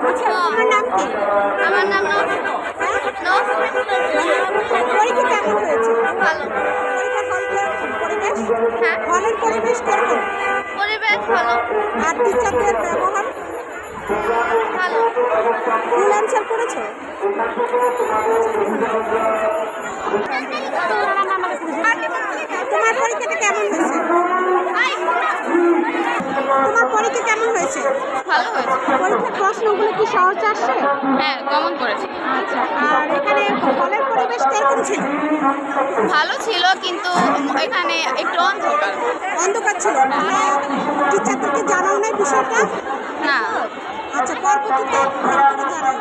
আচ্ছা তোমার নাম কি? আমার নাম পরীক্ষা কেমন হয়েছে? ভালো। পরিবেশ হ্যাঁ, হলের পরিবেশ কেমন? পরিবেশ ভালো। আর টিচারদের ব্যবহার ভালো। ফুল অ্যান্সার করেছো? তোমার পরীক্ষাটা কেমন হয়েছে? তোমার পরীক্ষা কেমন হয়েছে? ভালো হয়েছে। পরীক্ষার প্রশ্নগুলো কি সহজ আসছে? হ্যাঁ, কমন করেছি। আচ্ছা, আর এখানে হলের পরিবেশ কেমন ছিল? ভালো ছিল, কিন্তু এখানে একটু অন্ধকার। অন্ধকার ছিল, টিচারদেরকে জানাও নাই বিষয়টা? না। আচ্ছা, পরবর্তীতে জানাও।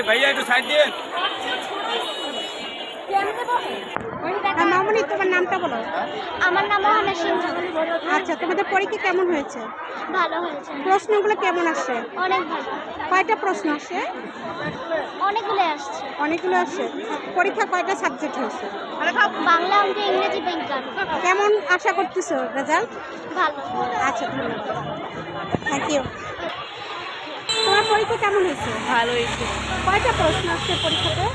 भैया একটু সাইড দিয়ে। মামনি, তোমার নামটা বলো। আমার নাম অহনা সিংহ। আচ্ছা, তোমাদের পরীক্ষা কেমন হয়েছে? ভালো হয়েছে। প্রশ্নগুলো কেমন আসছে? অনেক ভালো। কয়টা প্রশ্ন আসছে? অনেকগুলো আসছে। অনেকগুলো আসছে। পরীক্ষা কয়টা সাবজেক্ট হয়েছে? বাংলা, অঙ্ক, ইংরেজি, বিজ্ঞান। কেমন আশা করতেছো রেজাল্ট? ভালো। আচ্ছা, ধন্যবাদ। Thank you. তোমার পরীক্ষা কেমন হয়েছে? ভালো হয়েছে। কয়টা প্রশ্ন আসছে পরীক্ষাতে?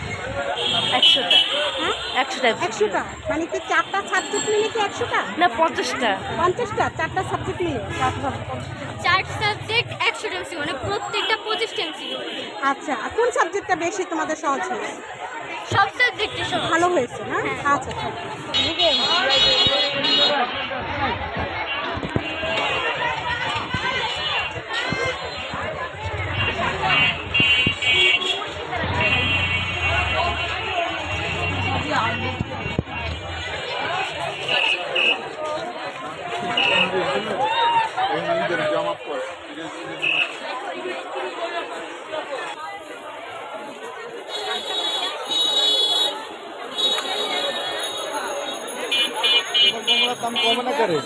100টা। হ্যাঁ, 100টা। 100টা। মানে কি চারটা সাবজেক্ট মিলে কি 100টা? না, 50টা। 50টা, চারটা সাবজেক্ট মিলে? 4 সাবজেক্ট 100টা এমসিকিউ, মানে প্রত্যেকটা 25টা এমসিকিউ। আচ্ছা, কোন সাবজেক্টটা বেশি তোমাদের সহজ হয়েছে? সব সাবজেক্টই সহজ। ভালো হয়েছে না? হ্যাঁ। আচ্ছা, कम कम ना करे।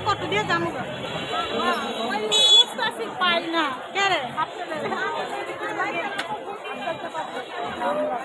কত দিয়ে যাবো পাই না কে রে ভালো না।